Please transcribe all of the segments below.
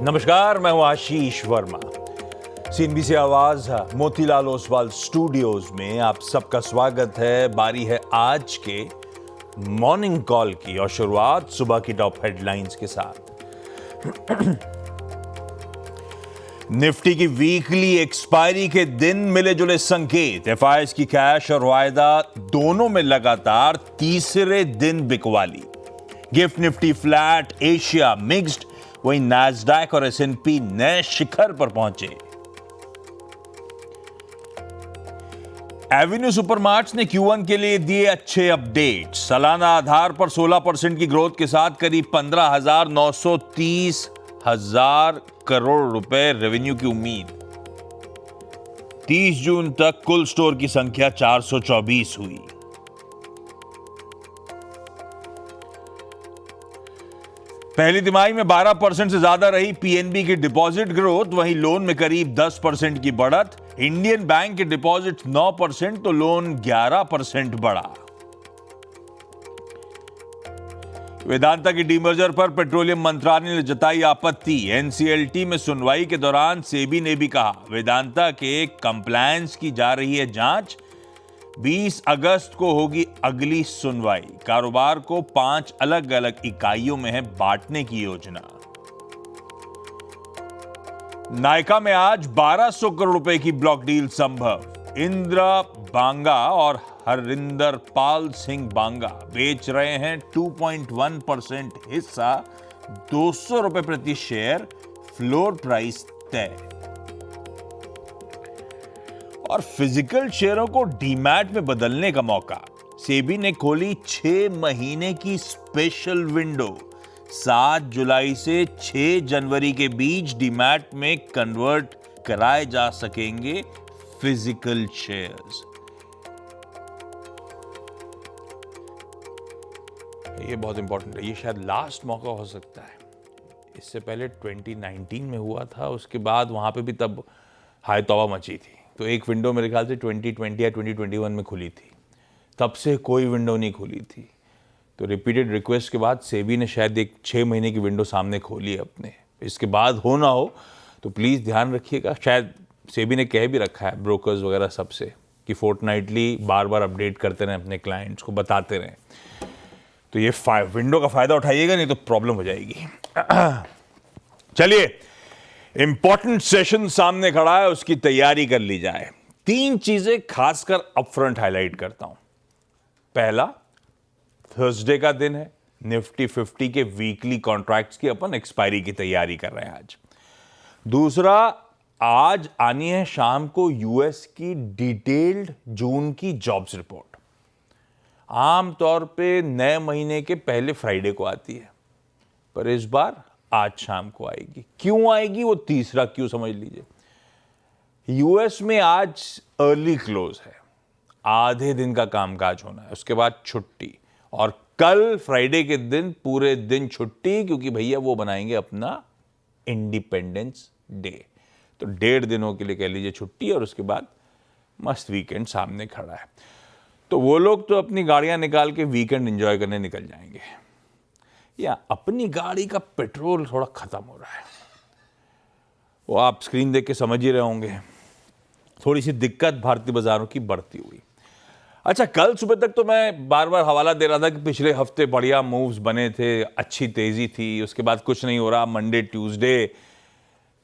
नमस्कार, मैं हूं आशीष वर्मा। सीएनबीसी आवाज मोतीलाल ओसवाल स्टूडियोज में आप सबका स्वागत है। बारी है आज के मॉर्निंग कॉल की और शुरुआत सुबह की टॉप हेडलाइंस के साथ। निफ्टी की वीकली एक्सपायरी के दिन मिले जुले संकेत। एफआईएस की कैश और वायदा दोनों में लगातार तीसरे दिन बिकवाली। Gift Nifty flat, Asia mixed, वहीं नैस्डैक और एसएनपी नए शिखर पर पहुंचे। एवेन्यू सुपरमार्ट्स ने Q1 के लिए दिए अच्छे अपडेट। सालाना आधार पर 16% की ग्रोथ के साथ करीब 15,930 करोड़ रुपए रेवेन्यू की उम्मीद। 30 जून तक कुल स्टोर की संख्या 424 हुई। पहली तिमाही में 12% से ज्यादा रही पीएनबी की डिपॉजिट ग्रोथ, वहीं लोन में करीब 10% की बढ़त। इंडियन बैंक के डिपॉजिट 9% तो लोन 11% बढ़ा। वेदांता की डीमर्जर पर पेट्रोलियम मंत्रालय ने जताई आपत्ति। एनसीएलटी में सुनवाई के दौरान सेबी ने भी कहा, वेदांता के कंप्लायंस की जा रही है जांच। 20 अगस्त को होगी अगली सुनवाई। कारोबार को 5 अलग अलग इकाइयों में है बांटने की योजना। नायका में आज 1200 करोड़ रुपए की ब्लॉक डील संभव। इंद्रा बांगा और हरिंदर पाल सिंह बांगा बेच रहे हैं 2.1% हिस्सा, 200 रुपए प्रति शेयर, फ्लोर प्राइस तय। और फिजिकल शेयरों को डीमैट में बदलने का मौका। सेबी ने खोली 6 महीने की स्पेशल विंडो। 7 जुलाई से 6 जनवरी के बीच डीमैट में कन्वर्ट कराए जा सकेंगे फिजिकल शेयर्स। ये बहुत इंपॉर्टेंट है। ये शायद लास्ट मौका हो सकता है। इससे पहले 2019 में हुआ था, उसके बाद वहां पे भी तब हाय तौबा मची थी। तो एक विंडो मेरे ख्याल से 2020 या 2021 में खुली थी, तब से कोई विंडो नहीं खुली थी। तो रिपीटेड रिक्वेस्ट के बाद सेबी ने शायद एक 6 महीने की विंडो सामने खोली है अपने। इसके बाद हो ना हो तो प्लीज़ ध्यान रखिएगा। शायद सेबी ने कह भी रखा है ब्रोकर्स वगैरह सबसे कि फोर्टनाइटली बार बार अपडेट करते रहें, अपने क्लाइंट्स को बताते रहें। तो ये विंडो का फ़ायदा उठाइएगा, नहीं तो प्रॉब्लम हो जाएगी। चलिए, इंपॉर्टेंट सेशन सामने खड़ा है, उसकी तैयारी कर ली जाए। 3 चीजें खासकर अपफ्रंट हाईलाइट करता हूं। पहला, थर्सडे का दिन है। निफ्टी 50 के वीकली कॉन्ट्रैक्ट्स की अपन एक्सपायरी की तैयारी कर रहे हैं आज। दूसरा, आज आनी है शाम को यूएस की डिटेल्ड जून की जॉब्स रिपोर्ट। आमतौर पे नए महीने के पहले फ्राइडे को आती है, पर इस बार आज शाम को आएगी। क्यों आएगी, वो तीसरा क्यों समझ लीजिए। यूएस में आज अर्ली क्लोज है, आधे दिन का कामकाज होना है, उसके बाद छुट्टी। और कल फ्राइडे के दिन पूरे दिन छुट्टी, क्योंकि भैया वो बनाएंगे अपना इंडिपेंडेंस डे। तो 1.5 दिनों के लिए कह लीजिए छुट्टी, और उसके बाद मस्त वीकेंड सामने खड़ा है। तो वो लोग तो अपनी गाड़ियां निकाल के वीकेंड एंजॉय करने निकल जाएंगे। या अपनी गाड़ी का पेट्रोल थोड़ा खत्म हो रहा है, वो आप स्क्रीन देख के समझ ही रहे होंगे। थोड़ी सी दिक्कत भारतीय बाजारों की बढ़ती हुई। अच्छा, कल सुबह तक तो मैं बार बार हवाला दे रहा था कि पिछले हफ्ते बढ़िया मूव्स बने थे, अच्छी तेजी थी, उसके बाद कुछ नहीं हो रहा। Monday Tuesday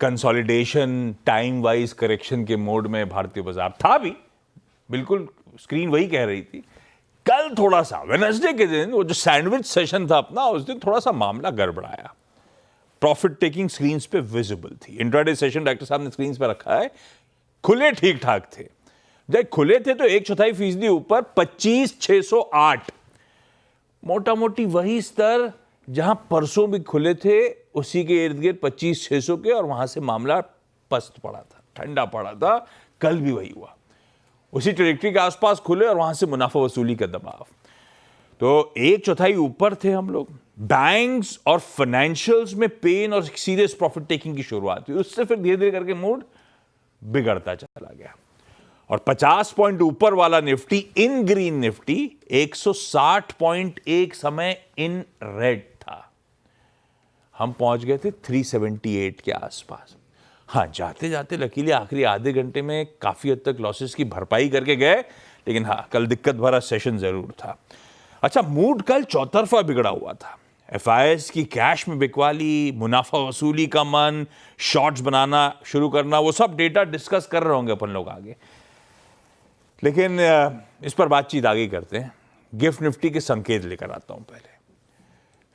consolidation, time wise correction के मोड में भारतीय बाजार था भी, बिल्कुल स्क्रीन वही कह रही थी। कल थोड़ा सा वेडनेसडे के दिन वो जो सैंडविच सेशन था अपना, उस दिन थोड़ा सा मामला गड़बड़ाया। प्रॉफिट टेकिंग स्क्रीन्स पे विजिबल थी। इंट्राडे सेशन डायरेक्टर साहब ने स्क्रीन्स पे रखा है, खुले ठीक ठाक थे। जब खुले थे तो 1/4% ऊपर 25,608, मोटा मोटी वही स्तर जहां परसों भी खुले थे, उसी के इर्द गिर्द 25,600 के, और वहां से मामला पस्त पड़ा था, ठंडा पड़ा था। कल भी वही हुआ, उसी ट्रेजेक्टरी के आसपास खुले और वहां से मुनाफा वसूली का दबाव। तो 1/4 ऊपर थे हम लोग। बैंक्स और फाइनेंशियल्स में पेन और सीरियस प्रॉफिट टेकिंग की शुरुआत हुई, उससे फिर धीरे धीरे करके मूड बिगड़ता चला गया। और 50 पॉइंट ऊपर वाला निफ्टी, इन ग्रीन निफ्टी 160 पॉइंट एक समय इन रेड था। हम पहुंच गए थे 378 के आसपास। हाँ, जाते जाते लकीली आखिरी आधे घंटे में काफ़ी हद तक लॉसेस की भरपाई करके गए, लेकिन हाँ, कल दिक्कत भरा सेशन ज़रूर था। अच्छा, मूड कल चौतरफा बिगड़ा हुआ था। FIs की कैश में बिकवाली, मुनाफा वसूली का मन, शॉर्ट्स बनाना शुरू करना, वो सब डेटा डिस्कस कर रहे होंगे अपन लोग आगे, लेकिन इस पर बातचीत आगे करते हैं। गिफ्ट निफ्टी के संकेत लेकर आता हूं। पहले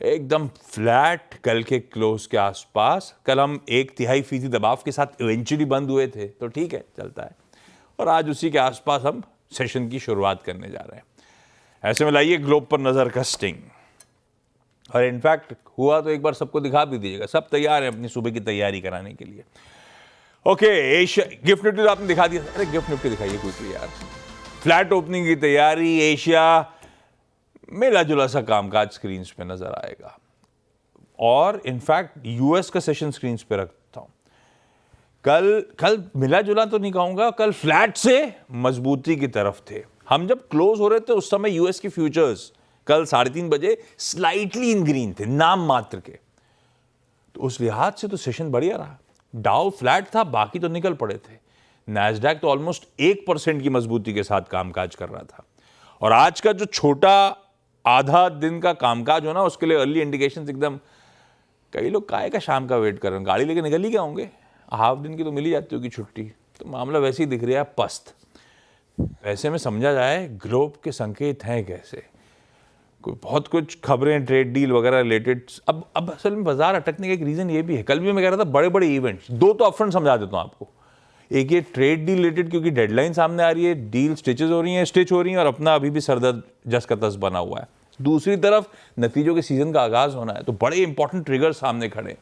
एकदम फ्लैट कल के क्लोज के आसपास। कल हम 1/3% दबाव के साथ इवेंचुअली बंद हुए थे, तो ठीक है, चलता है। और आज उसी के आसपास हम सेशन की शुरुआत करने जा रहे हैं। ऐसे में लाइए ग्लोब पर नजर का स्टिंग। और इनफैक्ट हुआ तो एक बार सबको दिखा भी दीजिएगा, सब तैयार है अपनी सुबह की तैयारी कराने के लिए। ओके, एशिया गिफ्ट निफ्टी तो आपने दिखा दिया। अरे गिफ्ट निफ्टी दिखाइए क्विकली यार। फ्लैट ओपनिंग की तैयारी, एशिया मिला जुला सा कामकाज स्क्रीन पे नजर आएगा। और इनफैक्ट यूएस का सेशन स्क्रीन पे रखता हूं। कल मिला जुला तो नहीं कहूंगा, कल फ्लैट से मजबूती की तरफ थे। हम जब क्लोज हो रहे थे उस समय यूएस की फ्यूचर्स कल 3:30 बजे स्लाइटली इन ग्रीन थे, नाम मात्र के। तो उस लिहाज से तो सेशन बढ़िया रहा। डाउ फ्लैट था, बाकी तो निकल पड़े थे। नैस्डैक तो ऑलमोस्ट 1% की मजबूती के साथ कामकाज कर रहा था। और आज का जो छोटा आधा दिन का कामकाज हो ना, उसके लिए अर्ली इंडिकेशंस एकदम, कई लोग काहे का शाम का वेट कर रहे हैं, गाड़ी लेके निकल ही क्या होंगे, हाफ दिन की तो मिल ही जाती होगी छुट्टी, तो मामला वैसे ही दिख रहा है पस्त। वैसे में समझा जाए ग्लोब के संकेत हैं कैसे, कोई बहुत कुछ खबरें ट्रेड डील वगैरह रिलेटेड। अब असल में बाजार अटकने का एक रीजन ये भी है, कल भी मैं कह रहा था बड़े बड़े इवेंट्स, दो तो अपफ्रंट समझा देता हूं आपको। एक ये ट्रेड डील रिलेटेड, क्योंकि डेडलाइन सामने आ रही है, डील स्टिच हो रही हैं और अपना अभी भी सरदर्द जस का तस बना हुआ है। दूसरी तरफ नतीजों के सीजन का आगाज होना है, तो बड़े इंपॉर्टेंट ट्रिगर सामने खड़े।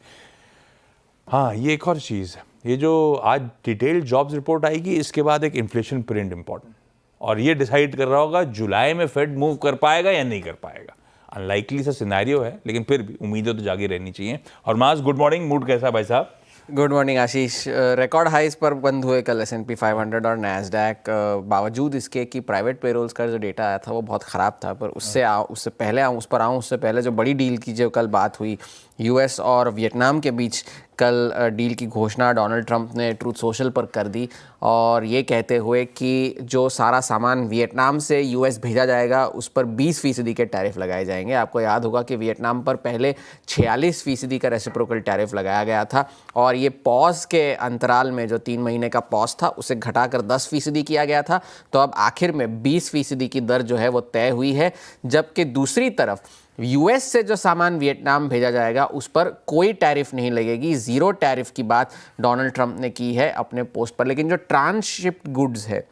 हाँ, ये एक और चीज है, ये जो आज डिटेल्ड जॉब्स रिपोर्ट आएगी, इसके बाद एक इन्फ्लेशन प्रिंट इंपॉर्टेंट, और ये डिसाइड कर रहा होगा जुलाई में फेड मूव कर पाएगा या नहीं कर पाएगा। अनलाइकली सा सिनेरियो है, लेकिन फिर भी उम्मीदें तो जागी रहनी चाहिए। और मास, गुड मॉर्निंग, मूड कैसा भाई साहब? गुड मॉर्निंग आशीष। रिकॉर्ड हाइस पर बंद हुए कल S&P 500 और नैस्डैक, बावजूद इसके कि प्राइवेट पेरोल्स का जो डेटा आया था वो बहुत ख़राब था। पर उससे पहले जो बड़ी डील की जो कल बात हुई यूएस और वियतनाम के बीच, कल डील की घोषणा डोनाल्ड ट्रंप ने ट्रूथ सोशल पर कर दी, और ये कहते हुए कि जो सारा सामान वियतनाम से यूएस भेजा जाएगा उस पर 20% के टैरिफ लगाए जाएंगे। आपको याद होगा कि वियतनाम पर पहले 46% का रेसिप्रोकल टैरिफ लगाया गया था, और ये पॉज के अंतराल में जो 3 महीने का पॉज था उसे घटाकर 10% किया गया था। तो अब आखिर में 20% की दर जो है वो तय हुई है। जबकि दूसरी तरफ यूएस से जो सामान वियतनाम भेजा जाएगा उस पर कोई टैरिफ नहीं लगेगी, 0 टैरिफ की बात डोनाल्ड ट्रंप ने की है अपने पोस्ट पर। लेकिन जो ट्रांसशिप्ड गुड्स है,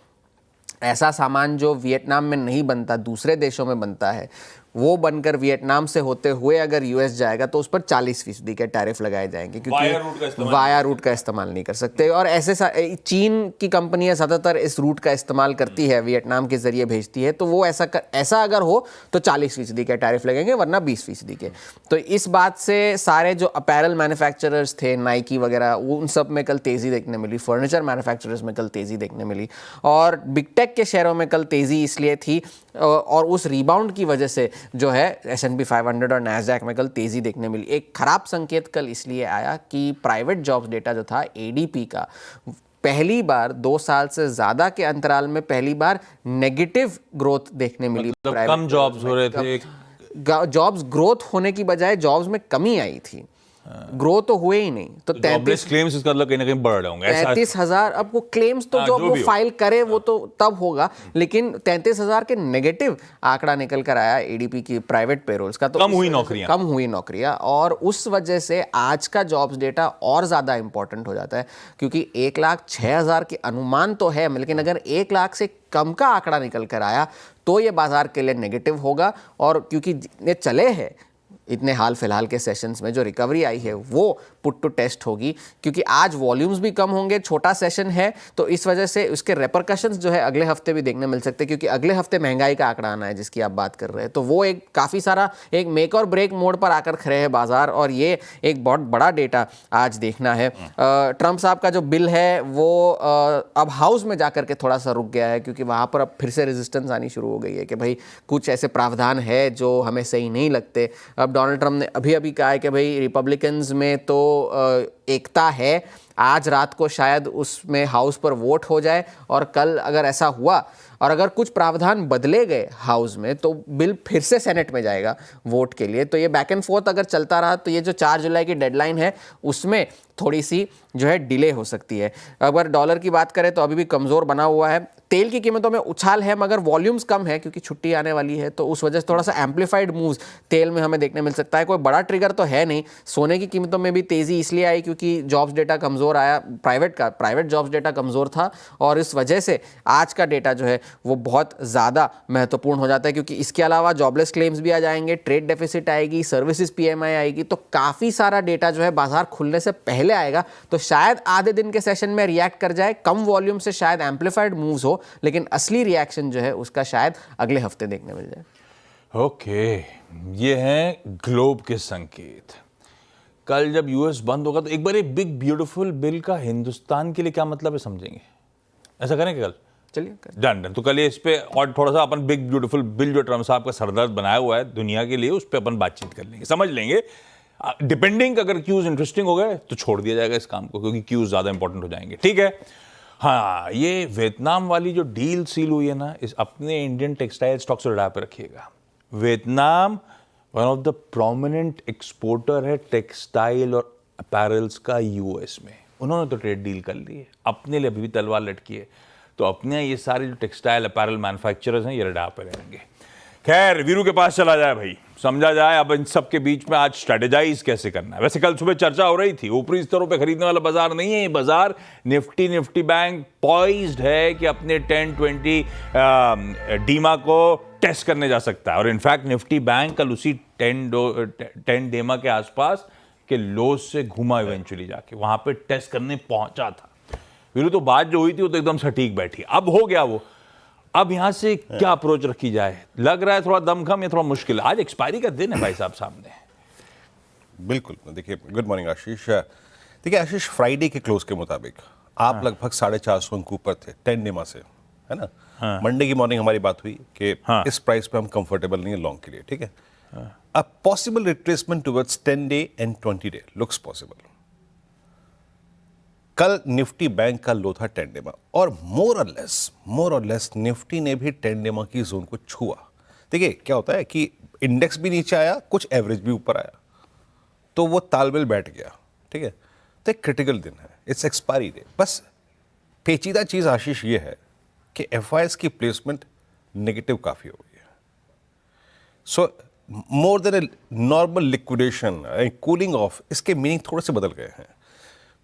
ऐसा सामान जो वियतनाम में नहीं बनता, दूसरे देशों में बनता है, वो बनकर वियतनाम से होते हुए अगर यूएस जाएगा तो उस पर 40% के टैरिफ लगाए जाएंगे, क्योंकि वाया रूट का इस्तेमाल नहीं कर सकते। और ऐसे चीन की कंपनियां ज़्यादातर इस रूट का इस्तेमाल करती है, वियतनाम के जरिए भेजती है, तो वो ऐसा अगर हो तो 40% के टैरिफ लगेंगे, वरना 20% के। तो इस बात से सारे जो अपैरल मैन्युफैक्चरर्स थे, नाइकी वगैरह, उन सब में कल तेज़ी देखने मिली, फर्नीचर मैन्युफैक्चरर्स में कल तेज़ी देखने मिली, और बिग टेक के शेयरों में कल तेज़ी इसलिए थी, और उस रिबाउंड की वजह से जो है S&P 500 और नैस्डैक में कल तेज़ी देखने मिली। एक खराब संकेत कल इसलिए आया कि प्राइवेट जॉब्स डेटा जो था ADP का, पहली बार 2 साल से ज़्यादा के अंतराल में पहली बार नेगेटिव ग्रोथ देखने मिली। मतलब कम जॉब्स हो रहे थे, जॉब्स ग्रोथ होने की बजाय जॉब्स में कमी आई थी, ग्रो तो हुए ही नहीं। तो 33 क्लेम्स इसका मतलब कहीं ना कहीं बढ़ रहे होंगे। 33,000 अब वो क्लेम्स तो जो वो फाइल करे वो तो तब होगा, लेकिन 33,000 के नेगेटिव आंकड़ा निकल कर आया ADP की प्राइवेट पेरोल्स का। तो कम हुई नौकरियां, और उस वजह से आज का जॉब्स डेटा और ज़्यादा इंपॉर्टेंट हो जाता है, क्योंकि 1,06,000 के अनुमान तो है, लेकिन अगर 1 लाख से कम का आंकड़ा निकल कर आया तो ये बाजार के लिए नेगेटिव होगा। और क्योंकि ये चले हैं इतने हाल फिलहाल के सेशंस में, जो रिकवरी आई है वो पुट टू टेस्ट होगी, क्योंकि आज वॉल्यूम्स भी कम होंगे, छोटा सेशन है, तो इस वजह से उसके रेपरकशंस जो है अगले हफ्ते भी देखने मिल सकते हैं, क्योंकि अगले हफ्ते महंगाई का आंकड़ा आना है जिसकी आप बात कर रहे हैं। तो वो एक काफ़ी सारा एक मेक और ब्रेक मोड पर आकर खड़े हैं बाजार, और ये एक बहुत बड़ा डेटा आज देखना है। ट्रंप साहब का जो बिल है वो अब हाउस में जाकर के थोड़ा सा रुक गया है, क्योंकि वहाँ पर अब फिर से रेजिस्टेंस आनी शुरू हो गई है कि भाई कुछ ऐसे प्रावधान है जो हमें सही नहीं लगते। अब डोनाल्ड ट्रंप ने अभी अभी कहा है कि भाई रिपब्लिकन्स में तो एकता है, आज रात को शायद उसमें हाउस पर वोट हो जाए और कल अगर ऐसा हुआ और अगर कुछ प्रावधान बदले गए हाउस में तो बिल फिर से सेनेट में जाएगा वोट के लिए। तो ये बैक एंड फोर्थ अगर चलता रहा तो ये जो 4 जुलाई की डेडलाइन है उसमें थोड़ी सी जो है डिले हो सकती है। अगर डॉलर की बात करें तो अभी भी कमज़ोर बना हुआ है। तेल की कीमतों में उछाल है मगर वॉल्यूम्स कम है क्योंकि छुट्टी आने वाली है, तो उस वजह से थोड़ा सा एम्पलीफाइड मूव्स तेल में हमें देखने मिल सकता है। कोई बड़ा ट्रिगर तो है नहीं। सोने की कीमतों में भी तेज़ी इसलिए आई क्योंकि जॉब्स डेटा कमज़ोर आया, प्राइवेट जॉब्स डेटा कमज़ोर था और इस वजह से आज का डेटा जो है वो बहुत ज़्यादा महत्वपूर्ण हो जाता है क्योंकि इसके अलावा जॉबलेस क्लेम्स भी आ जाएंगे, ट्रेड डेफिसिट आएगी, सर्विसेज PMI आएगी, तो काफ़ी सारा डेटा जो है बाजार खुलने से पहले आएगा। तो शायद आधे दिन के सेशन में रिएक्ट कर जाए, कम वॉल्यूम से शायद एम्पलीफाइड मूव्स हो, लेकिन असली रिएक्शन जो है उसका शायद अगले हफ्ते देखने मिल जाए। ओके, ये हैं ग्लोब के संकेत। कल जब यूएस बंद होगा तो एक बार ये बिग ब्यूटीफुल बिल का हिंदुस्तान के लिए क्या मतलब है समझेंगे। ऐसा करेंगे कल? चलिए डन। तो कल ये इस पे और थोड़ा सा अपन बिग ब्यूटीफुल बिल जो ट्रम्प साहब का सरदर्द बनाया हुआ है दुनिया के लिए, उस पर अपन बातचीत कर लेंगे, समझ लेंगे। डिपेंडिंग अगर क्यूज इंटरेस्टिंग हो गए तो छोड़ दिया जाएगा इस काम को क्योंकि क्यूज ज्यादा इंपॉर्टेंट हो जाएंगे। ठीक है। हाँ, ये वियतनाम वाली जो डील सील हुई है ना, इस अपने इंडियन टेक्सटाइल स्टॉक से रडार पे रखिएगा। Vietnam one of the prominent exporter है टेक्सटाइल और अपैरल्स का यूएस में। उन्होंने तो ट्रेड डील कर ली है, अपने लिए अभी भी तलवार लटकी है। तो अपने ये सारे जो टेक्सटाइल अपैरल मैन्युफैक्चरर्स हैं ये रडार पे रहेंगे। खैर, वीरू के पास चला जाए भाई, समझा जाए अब इन सब के बीच में आज स्ट्रेटेजाइज कैसे करना है। वैसे कल सुबह चर्चा हो रही थी, ऊपरी स्तरों पे खरीदने वाला बाजार नहीं है ये बाजार। निफ्टी बैंक पॉइज्ड है कि अपने 10-20 डीमा को टेस्ट करने जा सकता है और इनफैक्ट निफ्टी बैंक कल उसी 10 डीमा के आसपास के लोज से घूमा इवेंचुअली जाके वहां पे टेस्ट करने पहुंचा था। वीरू, तो बात जो हुई थी वो तो एकदम सटीक बैठी, अब हो गया वो। अब यहां से क्या अप्रोच रखी जाए? लग रहा है थोड़ा दमखम या थोड़ा मुश्किल। आज एक्सपायरी का दिन है भाई साहब सामने। बिल्कुल। देखिए, गुड मॉर्निंग आशीष। देखिए आशीष, फ्राइडे के क्लोज के मुताबिक आप लगभग 450 अंक ऊपर थे 10 डेमा से, है ना। मंडे की मॉर्निंग हमारी बात हुई कि इस प्राइस पे हम कंफर्टेबल नहीं है लॉन्ग के लिए, ठीक है। A possible retracement towards 10 day and 20 day looks possible. कल निफ्टी बैंक का लो था 10 डेमा और मोर और लेस निफ्टी ने भी 10 डेमा की जोन को छुआ। देखिए क्या होता है कि इंडेक्स भी नीचे आया, कुछ एवरेज भी ऊपर आया, तो वो तालमेल बैठ गया, ठीक है। तो एक क्रिटिकल दिन है, इट्स एक्सपायरी डे। बस पेचीदा चीज आशीष ये है कि FIs की प्लेसमेंट नेगेटिव काफी हो गई है। So more than a normal liquidation, cooling off, इसके मीनिंग थोड़े से बदल गए हैं।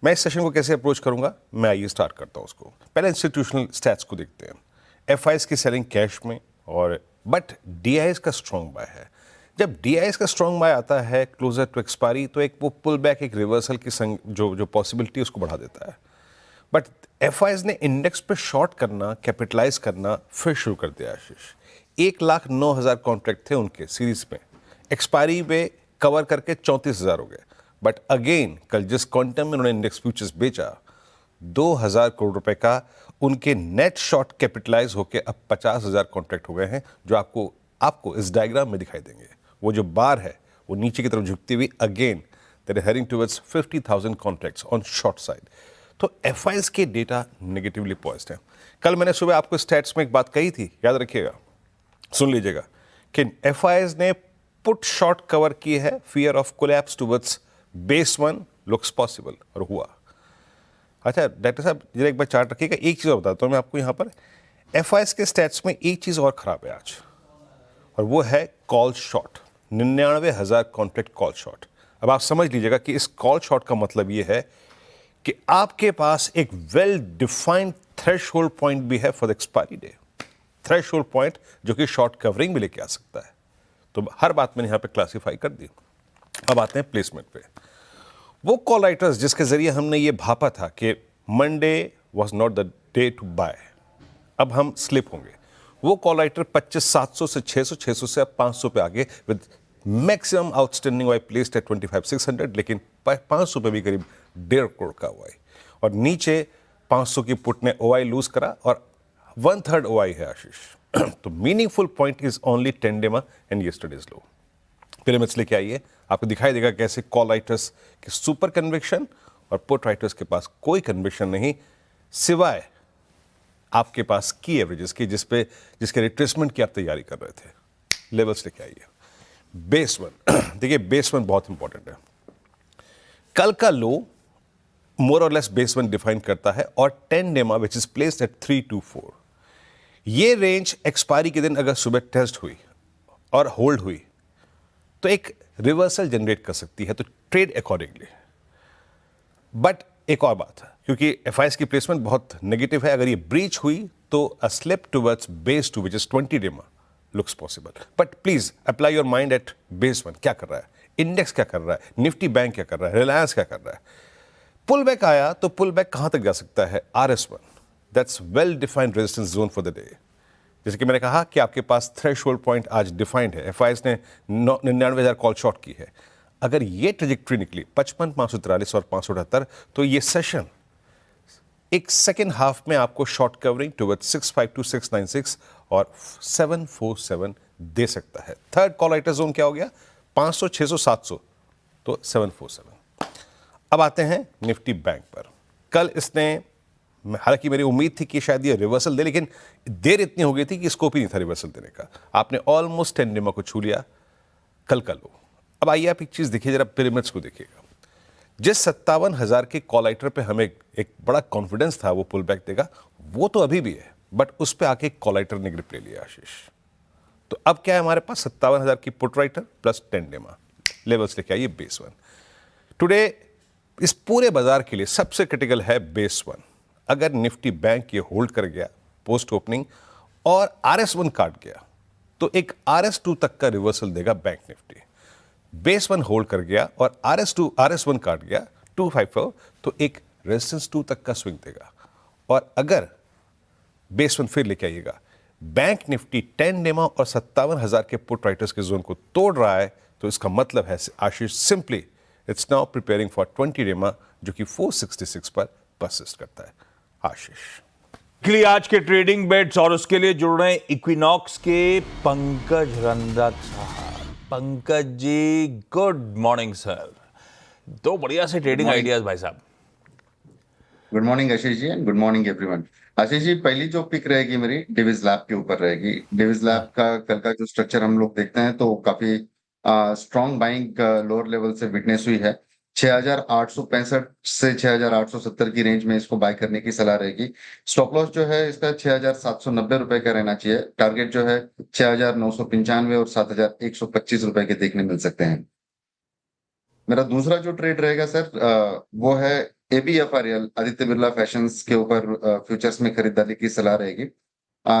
मैं इस सेशन को कैसे अप्रोच करूंगा, मैं आइए स्टार्ट करता हूं उसको। पहले इंस्टीट्यूशनल स्टैट्स को देखते हैं। FIs की सेलिंग कैश में और बट DIs का स्ट्रॉन्ग बाय है। जब DIs का स्ट्रॉन्ग बाय आता है क्लोजर टू एक्सपायरी तो एक वो पुल बैक, एक रिवर्सल की जो पॉसिबिलिटी उसको बढ़ा देता है। बट FIs ने इंडेक्स पे शॉर्ट करना, कैपिटलाइज करना फिर शुरू कर दिया आशीष। 1,09,000 कॉन्ट्रैक्ट थे उनके सीरीज में, एक्सपायरी पे कवर करके 34,000 हो गए। बट अगेन कल जिस क्वांटम में उन्होंने इंडेक्स फ्यूचर्स बेचा, 2,000 करोड़ रुपए का उनके नेट शॉर्ट कैपिटलाइज होकर अब 50,000 कॉन्ट्रैक्ट हो गए हैं, जो आपको इस डायग्राम में दिखाई देंगे। वो जो बार है वो नीचे की तरफ झुकती हुई, again that is heading towards 50,000 contracts on short side. तो FIs के डेटा नेगेटिवली पॉइज्ड है। कल मैंने सुबह आपको स्टैट्स में एक बात कही थी, याद रखिएगा, सुन लीजिएगा, कि FIs ने पुट शॉर्ट कवर की है, fear of collapse towards base 1 looks possible, और हुआ। अच्छा डॉक्टर साहब जरा एक बार चार्ट रखिएगा। एक चीज़ और बताता हूँ मैं आपको यहाँ पर, FIs के स्टैट्स में एक चीज़ और खराब है आज, और वो है call short. 99,000 contract call short. अब आप समझ लीजिएगा कि इस कॉल शॉर्ट का मतलब ये है कि आपके पास एक वेल डिफाइंड थ्रेशहोल्ड पॉइंट भी है for the expiry day, threshold point जो कि शॉर्ट कवरिंग भी लेके आ सकता है। तो हर बात मैंने यहाँ पे क्लासिफाई कर दी। अब आते हैं प्लेसमेंट पे। वो कॉल राइटर्स जिसके जरिए हमने ये भापा था कि Monday was not the day to buy, अब हम स्लिप होंगे। वो कॉल राइटर 25,700 से 600, 600 से अब 500 पे आगे, with maximum outstanding y placed at 25,600, लेकिन 500 पे भी करीब 1.5 करोड़ का OI, और नीचे 500 की पुट ने OI लूज करा और 1/3 OI है आशीष। तो मीनिंगफुल पॉइंट इज ओनली 10 डेमा एंड यस्टरडेज लो। पिरामिड्स लेके आइए, आपको दिखाई देगा कैसे कॉल राइटर्स के सुपर कन्विक्शन और पुट राइटर्स के पास कोई कन्विक्शन नहीं, सिवाय आपके पास की एवरेजेस की जिसके रिट्रेसमेंट की आप तैयारी कर रहे थे। लेवल्स लेके आइए। बेस वन देखिए, बेस वन बहुत इंपॉर्टेंट है। कल का लो मोर और लेस बेस वन डिफाइन करता है और 10 डेमा विच इज प्लेस्ड एट 324, ये रेंज एक्सपायरी के दिन अगर सुबह टेस्ट हुई और होल्ड हुई तो एक रिवर्सल जनरेट कर सकती है, तो ट्रेड अकॉर्डिंगली। बट एक और बात है, क्योंकि एफआईएस की प्लेसमेंट बहुत नेगेटिव है, अगर ये ब्रीच हुई तो a slip towards base 2 which is 20 DEMA looks possible. But please apply your mind at base one. क्या कर रहा है इंडेक्स, क्या कर रहा है निफ्टी बैंक, क्या कर रहा है रिलायंस, क्या कर रहा है। पुल बैक आया तो पुल बैक कहां तक जा सकता है, RS1, that's well defined resistance zone for the day. जैसे कि मैंने कहा कि आपके पास थ्रेशोल्ड पॉइंट आज डिफाइंड है, एफआईएस ने 99,000 कॉल शॉर्ट की है। अगर ये ट्रेजेक्ट्री निकली 55, 543 और 578, तो ये सेशन एक सेकेंड हाफ में आपको शॉर्ट कवरिंग टुवर्ड्स 652, 696 और 747 दे सकता है। थर्ड कॉल राइटर जोन क्या हो गया, 500, 600, 700, तो 747। अब आते हैं निफ्टी बैंक पर। कल इसने, हालांकि मेरी उम्मीद थी कि शायद ये रिवर्सल दे, लेकिन देर इतनी हो गई थी कि स्कोप ही नहीं था रिवर्सल देने का। आपने ऑलमोस्ट 10 डेमा को छू लिया कल का लो। अब आइए आप एक चीज देखिए, जरा पिरामिड्स को देखिएगा। जिस 57,000 के कॉल राइटर पे हमें एक बड़ा कॉन्फिडेंस था वो पुल बैक देगा, वो तो अभी भी है, बट उस पे आके कॉल राइटर ने ग्रिप ले लिया आशीष। तो अब क्या है हमारे पास, 57,000 की पुट राइटर प्लस 10 डेमा। लेवल्स लेके आइए बेस वन। टुडे इस पूरे बाजार के लिए सबसे क्रिटिकल है बेस वन। अगर निफ्टी बैंक ये होल्ड कर गया पोस्ट ओपनिंग और RS1 काट गया तो एक RS2 तक का रिवर्सल देगा bank Nifty. Base one hold कर गया और RS1 काट गया 254, तो एक रेजिस्टेंस 2 तक का स्विंग देगा। और अगर बेस वन फिर लेके आइएगा, बैंक निफ्टी 10 डेमा और 57,000 के पुट राइटर्स के जोन को तोड़ रहा है, तो इसका मतलब है Ashish simply it's now preparing for 20 DEMA, जो कि 466 पर परसिस्ट करता है। आशीष के लिए आज के ट्रेडिंग बेट्स, और उसके लिए जुड़ रहे हैं इक्विनॉक्स के पंकज रंजक साहब। Pankaj ji, good morning sir. दो बढ़िया से ट्रेडिंग आइडियाज भाई साहब। Good morning Ashish ji and good morning everyone. Ashish ji, पहली जो पिक रहेगी मेरी डिविज लैब के ऊपर रहेगी। डिविज लैब का कल का जो स्ट्रक्चर हम लोग देखते हैं तो काफी स्ट्रॉन्ग बाइंग लोअर लेवल से विटनेस हुई है। 6,865 से 6,870 की रेंज में इसको बाय करने की सलाह रहेगी। स्टॉप लॉस जो है इसका 6,790 रुपए का रहना चाहिए। टारगेट जो है 6,995 और 7,125 रुपए के देखने मिल सकते हैं। मेरा दूसरा जो ट्रेड रहेगा सर वो है ABFRL, आदित्य बिरला फैशंस के ऊपर फ्यूचर्स में खरीदारी की सलाह रहेगी।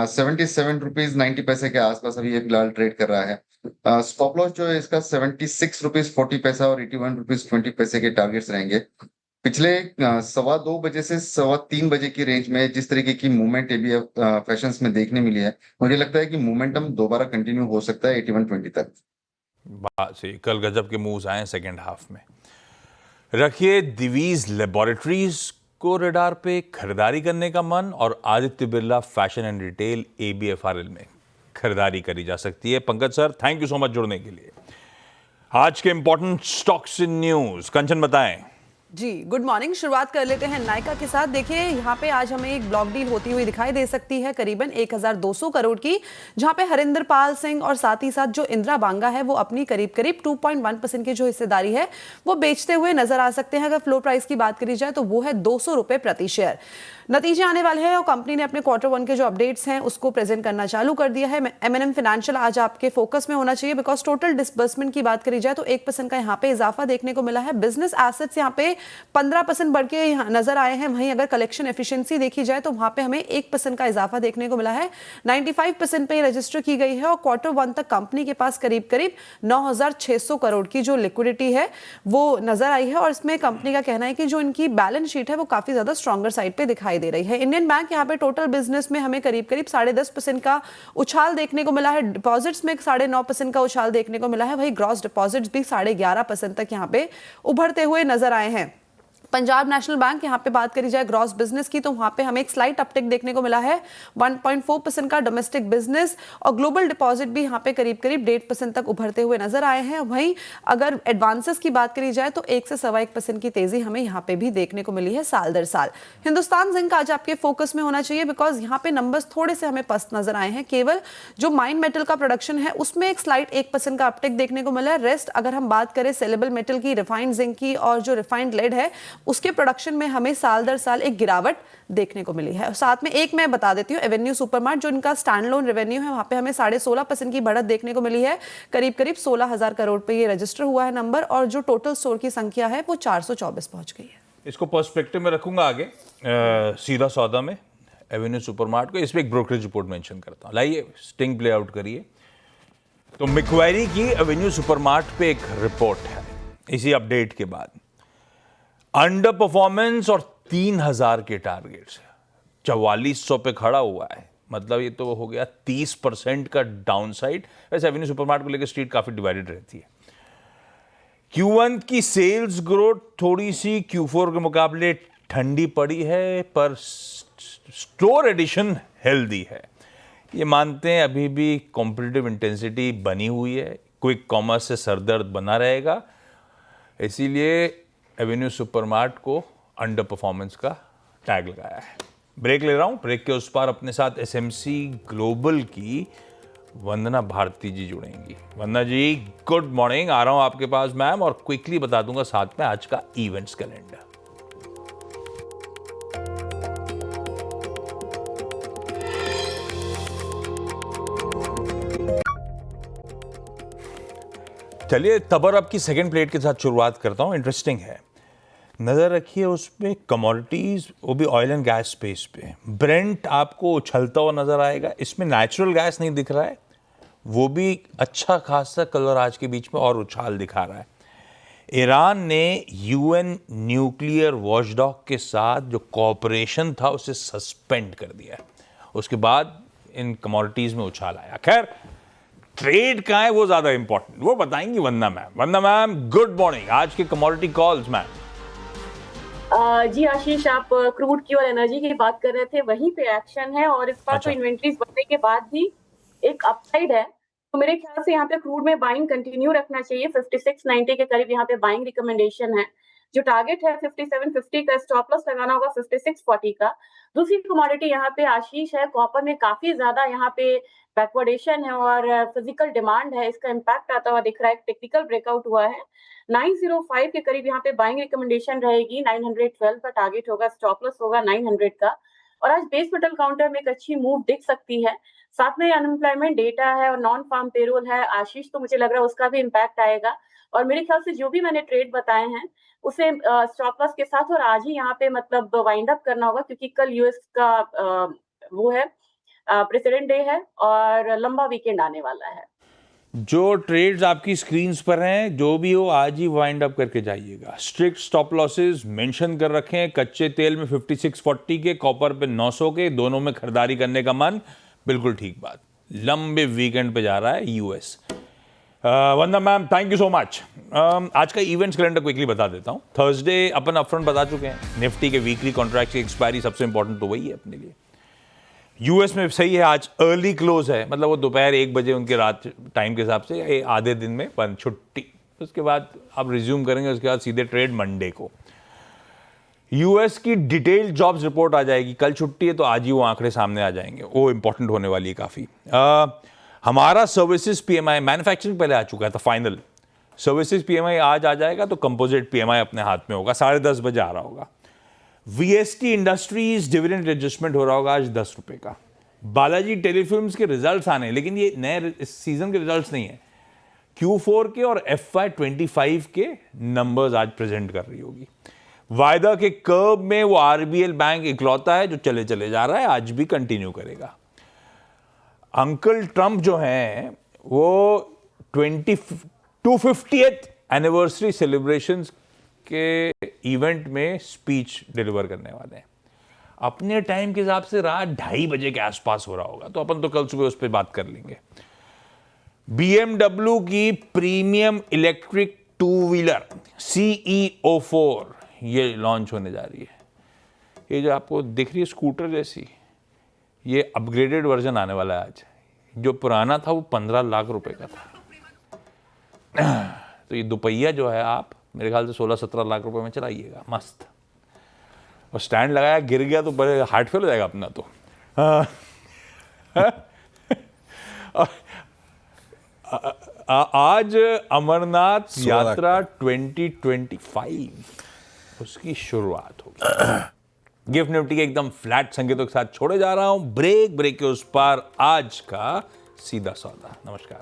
77 रुपीज 90 पैसे के आसपास अभी ये फिलहाल ट्रेड कर रहा है। स्टॉप लॉस जो है इसका 76 रुपीज 40 पैसा और 81 रुपीज 20 पैसे के टारगेट्स रहेंगे। पिछले 2:15 बजे से 3:15 बजे की रेंज में जिस तरीके की मूवमेंट ABF फैशंस में देखने मिली है, मुझे लगता है कि मोमेंटम दोबारा कंटिन्यू हो सकता है 81.20 तक। बात सही, कल गजब के मूव्स आए सेकेंड हाफ में। रखिए दिवीज लेबोरेटरीज को रडार पे, खरीदारी करने का मन, और Aditya Birla fashion and retail ABFRL में खरीदारी करी जा सकती है। Pankaj sir, thank you so much जुड़ने के लिए। आज के इंपॉर्टेंट स्टॉक्स इन न्यूज, कंचन बताएं। जी गुड मॉर्निंग। शुरुआत कर लेते हैं नायका के साथ। देखिए यहाँ पे आज हमें एक ब्लॉक डील होती हुई दिखाई दे सकती है करीबन 1,200 करोड़ की, जहाँ पे हरिंदर पाल सिंह और साथ ही साथ जो इंदिरा बांगा है वो अपनी करीब करीब 2.1% की जो हिस्सेदारी है वो बेचते हुए नजर आ सकते हैं। अगर फ्लोर प्राइस की बात करी जाए तो वो है 200 रुपए प्रति शेयर। नतीजे आने वाले हैं और कंपनी ने अपने Q1 के जो अपडेट्स हैं उसको प्रेजेंट करना चालू कर दिया है। M&M फाइनेंशियल आज आपके फोकस में होना चाहिए, बिकॉज टोटल डिसबर्समेंट की बात करी जाए तो 1% का यहाँ पे इजाफा देखने को मिला है। बिजनेस एसेट्स यहाँ पे 15% बढ़ के नजर आए हैं। वहीं अगर कलेक्शन एफिशिएंसी देखी जाए तो वहां पे हमें 1% का इजाफा देखने को मिला है। 95% पे रजिस्टर की गई है और Q1 तक कंपनी के पास करीब करीब 9,600 करोड़ की जो लिक्विडिटी है वो नजर आई है। और इसमें कंपनी का कहना है कि जो इनकी बैलेंस शीट है वो काफी ज्यादा स्ट्रॉन्गर साइड पे दिखाई दे रही है। इंडियन बैंक यहाँ पे टोटल बिजनेस में हमें करीब करीब 10.5% का उछाल देखने को मिला है। डिपॉजिट्स में 9.5% का उछाल देखने को मिला है। वही ग्रॉस डिपॉजिट्स भी 11.5% तक यहाँ पे उभरते हुए नजर आए हैं। पंजाब नेशनल बैंक, यहाँ पे बात करी जाए ग्रॉस बिजनेस की तो वहाँ पे हमें एक स्लाइट अपटिक देखने को मिला है, 1.4% का डोमेस्टिक बिजनेस, और ग्लोबल डिपॉजिट भी यहाँ पे करीब 1.5% तक उभरते हुए नजर आए हैं। वहीं अगर एडवांसेस की बात करी जाए तो 1 से 1.25% की तेजी हमें यहाँ पे भी देखने को मिली है साल दर साल। हिंदुस्तान जिंक आज आपके फोकस में होना चाहिए बिकॉज यहाँ पे नंबर्स थोड़े से हमें पस्त नजर आए हैं। केवल जो माइन मेटल का प्रोडक्शन है उसमें एक स्लाइट 1% का अपटिक देखने को मिला है। रेस्ट अगर हम बात करें सेलेबल मेटल की, रिफाइंड जिंक की और जो रिफाइंड लेड है उसके प्रोडक्शन में हमें साल दर साल एक गिरावट देखने को मिली है। और साथ में एक मैं बता देती हूँ, एवेन्यू सुपरमार्ट जो इनका स्टैंड लोन रेवेन्यू है वहां पे हमें 16.5% की बढ़त देखने को मिली है, करीब 16,000 करोड़ पे ये रजिस्टर हुआ है नंबर, और जो टोटल स्टोर की संख्या है वो 424 पहुंच गई है। इसको पर्सपेक्टिव में रखूंगा आगे सीधा सौदा में एवेन्यू सुपरमार्ट को, इसमें एक ब्रोकरेज रिपोर्ट मेंशन करता हूं। लाइए स्टिंग प्ले आउट करिए। तो मैक्वारी की एवेन्यू सुपरमार्ट पे एक रिपोर्ट है इसी अपडेट के बाद, अंडर परफॉर्मेंस और 3,000 के टारगेट्स, 4400 पे खड़ा हुआ है, मतलब ये तो हो गया 30% का डाउनसाइड। वैसे एवेन्यू सुपरमार्ट को लेकर स्ट्रीट काफी डिवाइडेड रहती है। Q1 की सेल्स ग्रोथ थोड़ी सी Q4 के मुकाबले ठंडी पड़ी है, पर स्टोर एडिशन हेल्दी है। ये मानते हैं अभी भी कॉम्पिटिटिव इंटेंसिटी बनी हुई है, क्विक कॉमर्स से सरदर्द बना रहेगा, इसीलिए एवेन्यू सुपरमार्ट को अंडर परफॉर्मेंस का टैग लगाया है। ब्रेक ले रहा हूं, ब्रेक के उस पार अपने साथ एसएमसी ग्लोबल की वंदना भारती जी जुड़ेंगी। वंदना जी गुड मॉर्निंग, आ रहा हूं आपके पास मैम, और क्विकली बता दूंगा साथ में आज का इवेंट्स कैलेंडर। चलिए तबर अप की सेकंड प्लेट के साथ शुरुआत करता हूं। इंटरेस्टिंग है, नजर रखिए उसमें कमोडिटीज, वो भी ऑयल एंड गैस स्पेस पे। ब्रेंट आपको उछलता हुआ नजर आएगा, इसमें नेचुरल गैस नहीं दिख रहा है, वो भी अच्छा खासा कलर आज के बीच में और उछाल दिखा रहा है। ईरान ने यूएन न्यूक्लियर वॉचडॉग के साथ जो कॉपरेशन था उसे सस्पेंड कर दिया है, उसके बाद इन कमोडिटीज में उछाल आया। खैर ट्रेड का है वो ज्यादा इंपॉर्टेंट, वो बताएंगी वंदना मैम। वंदना मैम गुड मॉर्निंग, आज के कमोडिटी कॉल्स मैम। जी आशीष, आप क्रूड की और एनर्जी की बात कर रहे थे, वहीं पे एक्शन है, और इस बार तो इन्वेंट्रीज बढ़ने के बाद भी एक अपसाइड है, तो मेरे ख्याल से यहाँ पे क्रूड में बाइंग कंटिन्यू रखना चाहिए। 5690 के करीब यहाँ पे बाइंग रिकमेंडेशन है। जो टारगेट है 5750 का, स्टॉप लॉस लगाना होगा 5640 का। दूसरी कमोडिटी यहाँ पे आशीष है, कॉपर में काफी ज्यादा यहाँ पे बैकवर्डेशन है और फिजिकल डिमांड है, इसका इम्पैक्ट आता हुआ दिख रहा है। टेक्निकल ब्रेकआउट हुआ है 905 के करीब, यहाँ पे बाइंग रिकमेंडेशन रहेगी। 912 का टारगेट होगा, स्टॉप लॉस होगा 900 का। और आज बेस मेटल काउंटर में एक अच्छी मूव दिख सकती है। साथ में अनएम्प्लॉयमेंट डेटा है और नॉन फार्म पेरोल है आशीष, तो मुझे लग रहा है उसका भी इम्पैक्ट आएगा। और मेरे ख्याल से जो भी मैंने ट्रेड बताए हैं उसे स्टॉप लॉस के साथ और आज ही यहाँ पे मतलब वाइंड अप करना होगा, क्योंकि कल यूएस का वो है प्रेसिडेंट डे है और लंबा वीकेंड आने वाला है। जो ट्रेड्स आपकी स्क्रीन्स पर हैं, जो भी हो आज ही वाइंड अप करके जाइएगा। स्ट्रिक्ट स्टॉप लॉसेस मेंशन कर रखे हैं, कच्चे तेल में 5640 के, कॉपर पे 900 के, दोनों में खरीदारी करने का मन, बिल्कुल ठीक बात। लंबे वीकेंड पे जा रहा है US. Vandana ma'am thank you so much. आज का इवेंट्स कैलेंडर क्विकली बता देता हूँ। थर्सडे अपन अपफ्रंट बता चुके हैं, निफ्टी के वीकली कॉन्ट्रैक्ट की एक्सपायरी सबसे इंपॉर्टेंट तो वही है अपने लिए। यूएस में सही है, आज अर्ली क्लोज है, मतलब वो दोपहर 1 बजे उनके रात टाइम के हिसाब से, आधे दिन में बंद छुट्टी, उसके बाद आप रिज्यूम करेंगे, उसके बाद सीधे ट्रेड मंडे को। यूएस की डिटेल जॉब्स रिपोर्ट आ जाएगी, कल छुट्टी है तो आज ही वो आंकड़े सामने आ जाएंगे, वो इंपॉर्टेंट होने वाली है काफ़ी। हमारा सर्विसेज पीएमआई, मैन्युफैक्चरिंग पहले आ चुका था फाइनल, सर्विसेज पीएमआई आज आ जाएगा, तो कंपोजिट पीएमआई अपने हाथ में होगा, 10:30 बजे आ रहा होगा। वीएसटी इंडस्ट्रीज डिविडेंड एडजस्टमेंट हो रहा होगा आज 10 रुपए का। बालाजी टेलीफिल्म्स के रिजल्ट्स आने हैं, लेकिन ये नए इस सीजन के रिजल्ट्स नहीं है, Q4 के और FY25 के नंबर्स आज प्रेजेंट कर रही होगी। वायदा के कर्व में वो आरबीएल बैंक इकलौता है जो चले चले जा रहा है, आज भी कंटिन्यू करेगा। अंकल ट्रंप जो हैं वो 250th एनिवर्सरी सेलिब्रेशंस के इवेंट में स्पीच डिलीवर करने वाले हैं। अपने टाइम के हिसाब से रात 2:30 बजे के आसपास हो रहा होगा, तो अपन तो कल सुबह उस पर बात कर लेंगे। BMW की प्रीमियम इलेक्ट्रिक 2 व्हीलर CEO4 ये लॉन्च होने जा रही है। ये जो आपको दिख रही है स्कूटर जैसी, ये अपग्रेडेड वर्जन आने वाला है आज। जो पुराना था वो 15 लाख रुपए का था। तो ये दोपहिया जो है आप मेरे ख्याल से 16-17 लाख रुपए में चलाइएगा, मस्त। और स्टैंड लगाया, गिर गया तो बड़े हार्ट फेल हो जाएगा अपना तो। आज अमरनाथ यात्रा 2025 उसकी शुरुआत होगी। गिफ्ट निफ्टी के एकदम फ्लैट संकेतों के साथ छोड़े जा रहा हूं। ब्रेक के उस पार आज का सीधा सौदा। नमस्कार।